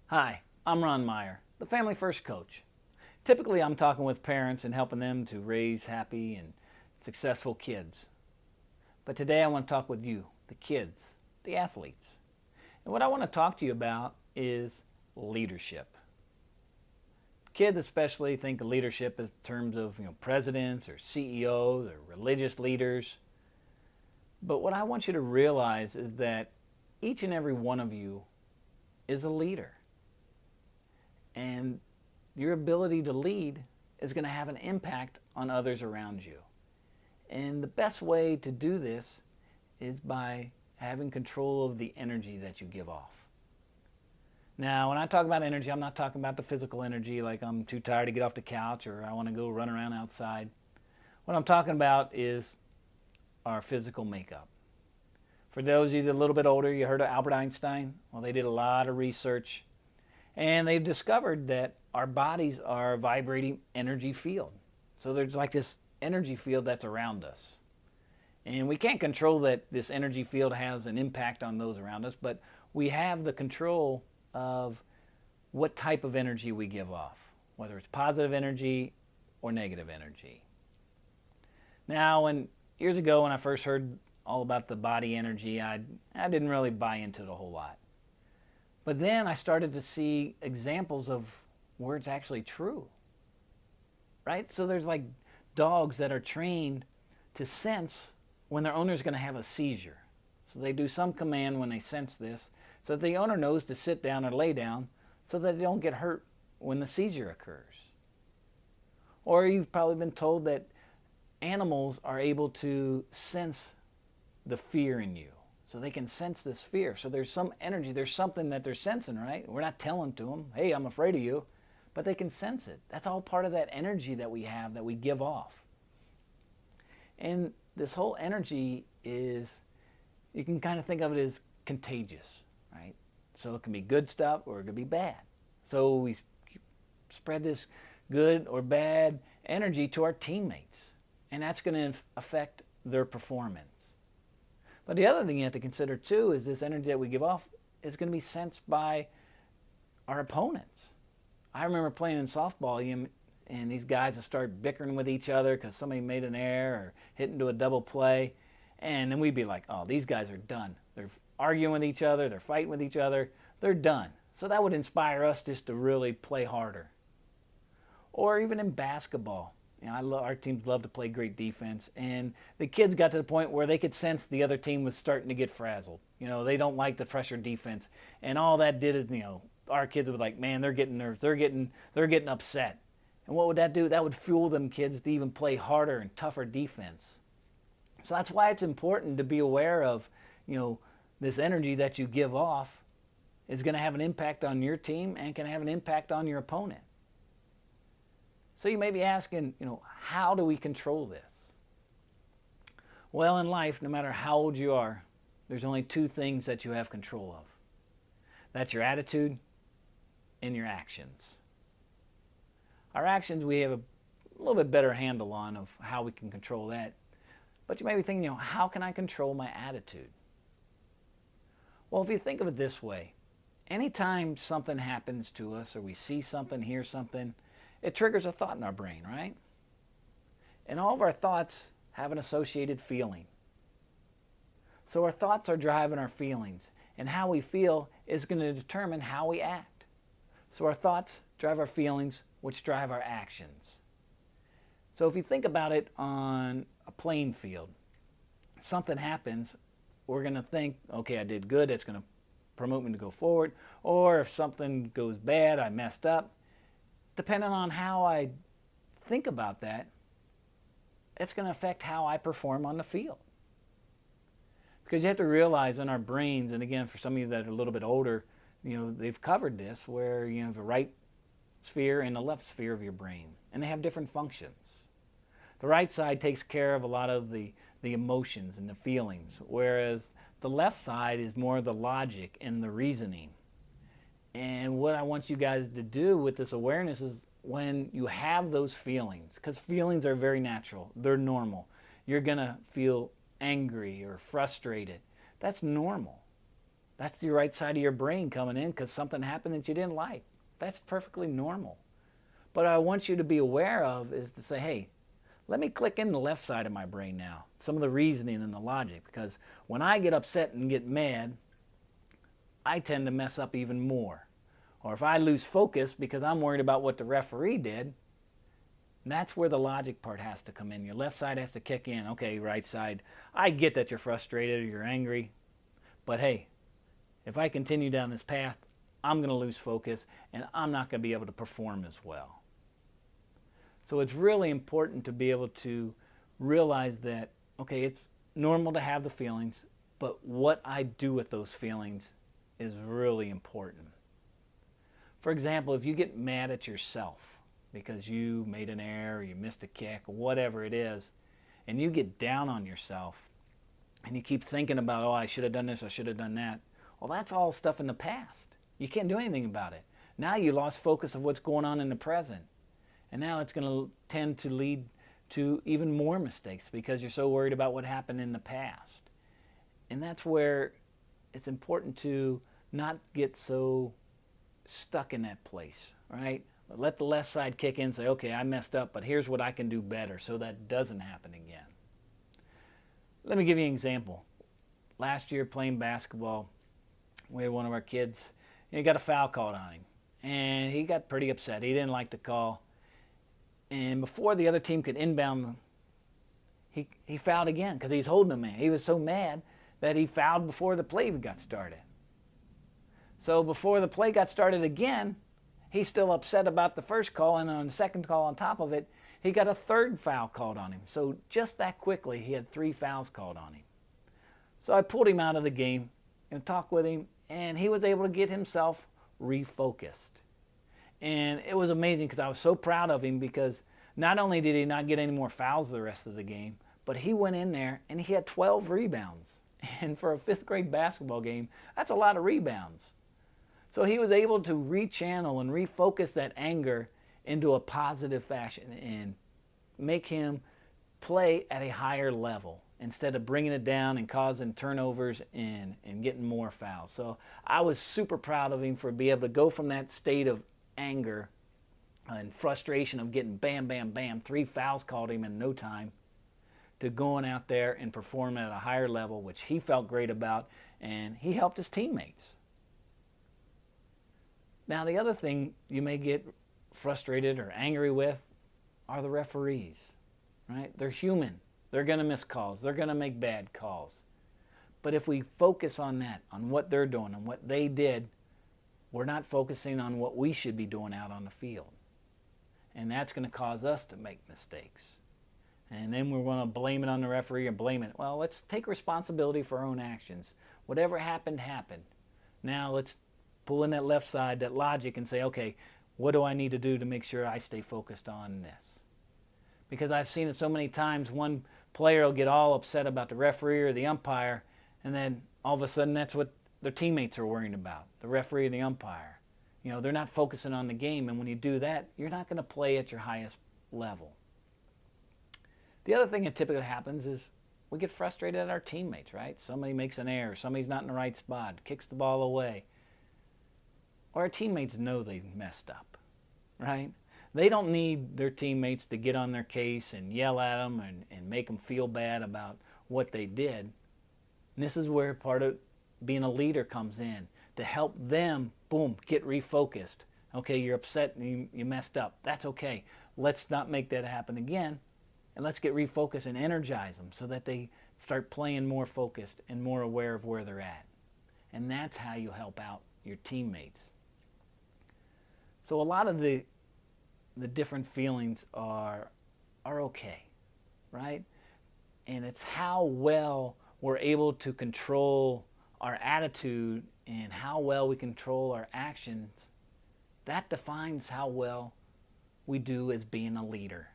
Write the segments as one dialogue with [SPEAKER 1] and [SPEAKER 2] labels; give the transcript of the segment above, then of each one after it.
[SPEAKER 1] Hi, I'm Ron Meyer, the Family First Coach. Typically, I'm talking with parents and helping them to raise happy and successful kids. But today, I want to talk with you, the kids, the athletes. And what I want to talk to you about is leadership. Kids, especially, think of leadership in terms of presidents or CEOs or religious leaders. But what I want you to realize is that each and every one of you is a leader. And your ability to lead is going to have an impact on others around you. And the best way to do this is by having control of the energy that you give off. Now, when I talk about energy, I'm not talking about the physical energy like I'm too tired to get off the couch or I want to go run around outside. What I'm talking about is our physical makeup. For those of you that are a little bit older, you heard of Albert Einstein? Well, they did a lot of research and they've discovered that our bodies are a vibrating energy field. So there's like this energy field that's around us. And we can't control that this energy field has an impact on those around us, but we have the control of what type of energy we give off, whether it's positive energy or negative energy. Now, years ago when I first heard all about the body energy, I didn't really buy into it a whole lot. But then I started to see examples of where it's actually true, right? So there's like dogs that are trained to sense when their owner is going to have a seizure. So they do some command when they sense this, so that the owner knows to sit down or lay down so that they don't get hurt when the seizure occurs. Or you've probably been told that animals are able to sense the fear in you. So they can sense this fear. So there's some energy, there's something that they're sensing, right? We're not telling to them, hey, I'm afraid of you, but they can sense it. That's all part of that energy that we have, that we give off. And this whole energy is, you can kind of think of it as contagious, right? So it can be good stuff or it could be bad. So we spread this good or bad energy to our teammates, and that's going to affect their performance. But the other thing you have to consider too is this energy that we give off is going to be sensed by our opponents. I remember playing in softball and these guys would start bickering with each other because somebody made an error or hit into a double play. And then we'd be like, oh, these guys are done. They're arguing with each other. They're fighting with each other. They're done. So that would inspire us just to really play harder. Or even in basketball. Our teams love to play great defense, and the kids got to the point where they could sense the other team was starting to get frazzled. They don't like the pressure defense, and all that did is, our kids would be like, man, they're getting nervous, they're getting upset, and what would that do? That would fuel them kids to even play harder and tougher defense. So that's why it's important to be aware of, this energy that you give off is going to have an impact on your team and can have an impact on your opponent. So you may be asking, how do we control this? Well, in life, no matter how old you are, there's only two things that you have control of. That's your attitude and your actions. Our actions, we have a little bit better handle on of how we can control that. But you may be thinking, how can I control my attitude? Well, if you think of it this way, anytime something happens to us or we see something, hear something, it triggers a thought in our brain, right? And all of our thoughts have an associated feeling. So our thoughts are driving our feelings, and how we feel is going to determine how we act. So our thoughts drive our feelings, which drive our actions. So if you think about it on a playing field, something happens, we're going to think, okay, I did good, that's going to promote me to go forward. Or if something goes bad, I messed up. Depending on how I think about that, it's going to affect how I perform on the field. Because you have to realize in our brains, and again, for some of you that are a little bit older, they've covered this, where you have the right sphere and the left sphere of your brain, and they have different functions. The right side takes care of a lot of the emotions and the feelings, whereas the left side is more the logic and the reasoning. And what I want you guys to do with this awareness is when you have those feelings, because feelings are very natural, they're normal. You're going to feel angry or frustrated. That's normal. That's the right side of your brain coming in because something happened that you didn't like. That's perfectly normal. But I want you to be aware of is to say, hey, let me click in the left side of my brain now, some of the reasoning and the logic, because when I get upset and get mad, I tend to mess up even more. Or if I lose focus because I'm worried about what the referee did, that's where the logic part has to come in. Your left side has to kick in. Okay, right side, I get that you're frustrated or you're angry, but hey, if I continue down this path, I'm going to lose focus and I'm not going to be able to perform as well. So it's really important to be able to realize that, okay, it's normal to have the feelings, but what I do with those feelings is really important. For example, if you get mad at yourself because you made an error, you missed a kick, whatever it is, and you get down on yourself and you keep thinking about, oh, I should have done this, I should have done that, well, that's all stuff in the past. You can't do anything about it. Now you lost focus of what's going on in the present. And now it's going to tend to lead to even more mistakes because you're so worried about what happened in the past. And that's where it's important to not get so stuck in that place, right? Let the left side kick in and say, okay, I messed up, but here's what I can do better so that doesn't happen again. Let me give you an example. Last year playing basketball, we had one of our kids, he got a foul called on him. And he got pretty upset. He didn't like the call. And before the other team could inbound, he fouled again because he's holding a man. He was so mad that he fouled before the play got started. So before the play got started again, he's still upset about the first call, and on the second call on top of it, he got a third foul called on him. So just that quickly, he had 3 fouls called on him. So I pulled him out of the game and talked with him, and he was able to get himself refocused. And it was amazing because I was so proud of him because not only did he not get any more fouls the rest of the game, but he went in there and he had 12 rebounds. And for a 5th grade basketball game, that's a lot of rebounds. So he was able to rechannel and refocus that anger into a positive fashion and make him play at a higher level instead of bringing it down and causing turnovers and getting more fouls. So I was super proud of him for being able to go from that state of anger and frustration of getting bam, bam, bam, 3 fouls called him in no time, to going out there and performing at a higher level, which he felt great about, and he helped his teammates. Now, the other thing you may get frustrated or angry with are the referees, right? They're human. They're going to miss calls. They're going to make bad calls. But if we focus on that, on what they're doing and what they did, we're not focusing on what we should be doing out on the field. And that's going to cause us to make mistakes. And then we're going to blame it on the referee or blame it. Well, let's take responsibility for our own actions. Whatever happened, happened. Now let's pull in that left side, that logic, and say, okay, what do I need to do to make sure I stay focused on this? Because I've seen it so many times, one player will get all upset about the referee or the umpire, and then all of a sudden that's what their teammates are worrying about, the referee or the umpire. You know, they're not focusing on the game, and when you do that, you're not going to play at your highest level. The other thing that typically happens is we get frustrated at our teammates, right? Somebody makes an error, somebody's not in the right spot, kicks the ball away. Or our teammates know they've messed up, right? They don't need their teammates to get on their case and yell at them and make them feel bad about what they did. And this is where part of being a leader comes in, to help them, boom, get refocused. Okay, you're upset and you messed up. That's okay. Let's not make that happen again. And let's get refocused and energize them so that they start playing more focused and more aware of where they're at. And that's how you help out your teammates. So a lot of the different feelings are okay, right? And it's how well we're able to control our attitude and how well we control our actions. That defines how well we do as being a leader.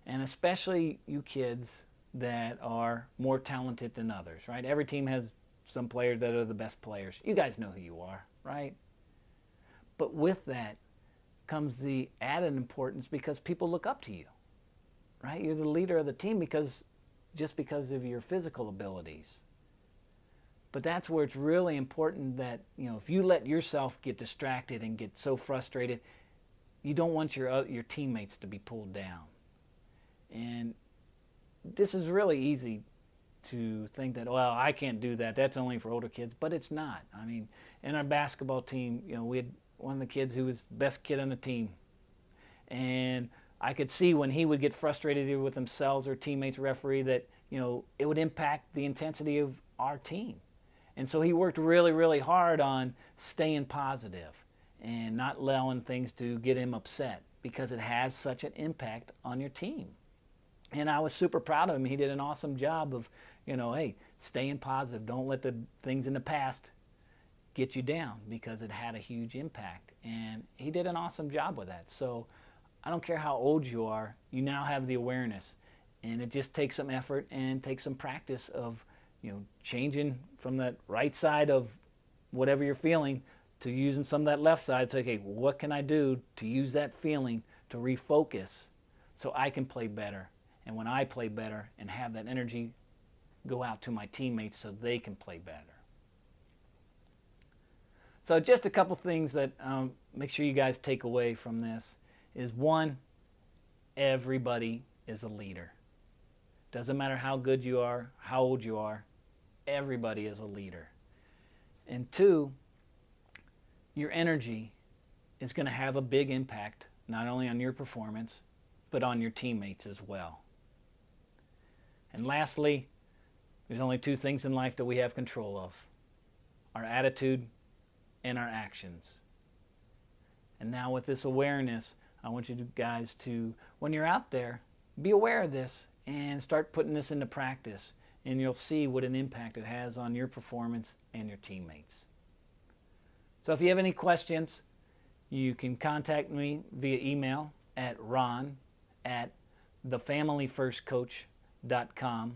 [SPEAKER 1] And especially you kids that are more talented than others, right? Every team has some players that are the best players. You guys know who you are, right? But with that comes the added importance because people look up to you, right? You're the leader of the team just because of your physical abilities. But that's where it's really important that, if you let yourself get distracted and get so frustrated, you don't want your teammates to be pulled down. And this is really easy to think that, well, I can't do that. That's only for older kids. But it's not. I mean, in our basketball team, we had one of the kids who was the best kid on the team. And I could see when he would get frustrated either with themselves or teammates, referee, that, it would impact the intensity of our team. And so he worked really, really hard on staying positive and not allowing things to get him upset, because it has such an impact on your team. And I was super proud of him. He did an awesome job of, hey, staying positive. Don't let the things in the past get you down, because it had a huge impact. And he did an awesome job with that. So I don't care how old you are, you now have the awareness. And it just takes some effort and takes some practice of, changing from that right side of whatever you're feeling to using some of that left side to, okay, what can I do to use that feeling to refocus so I can play better? And when I play better and have that energy go out to my teammates so they can play better. So just a couple things that make sure you guys take away from this is, one, everybody is a leader. Doesn't matter how good you are, how old you are, everybody is a leader. And two, your energy is going to have a big impact, not only on your performance, but on your teammates as well. And lastly, there's only two things in life that we have control of: our attitude and our actions. And now with this awareness, I want you guys to, when you're out there, be aware of this and start putting this into practice, and you'll see what an impact it has on your performance and your teammates. So if you have any questions, you can contact me via email at ron@thefamilyfirstcoach.com,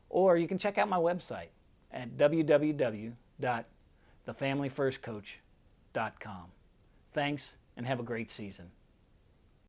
[SPEAKER 1] or you can check out my website at www.thefamilyfirstcoach.com. Thanks, and have a great season.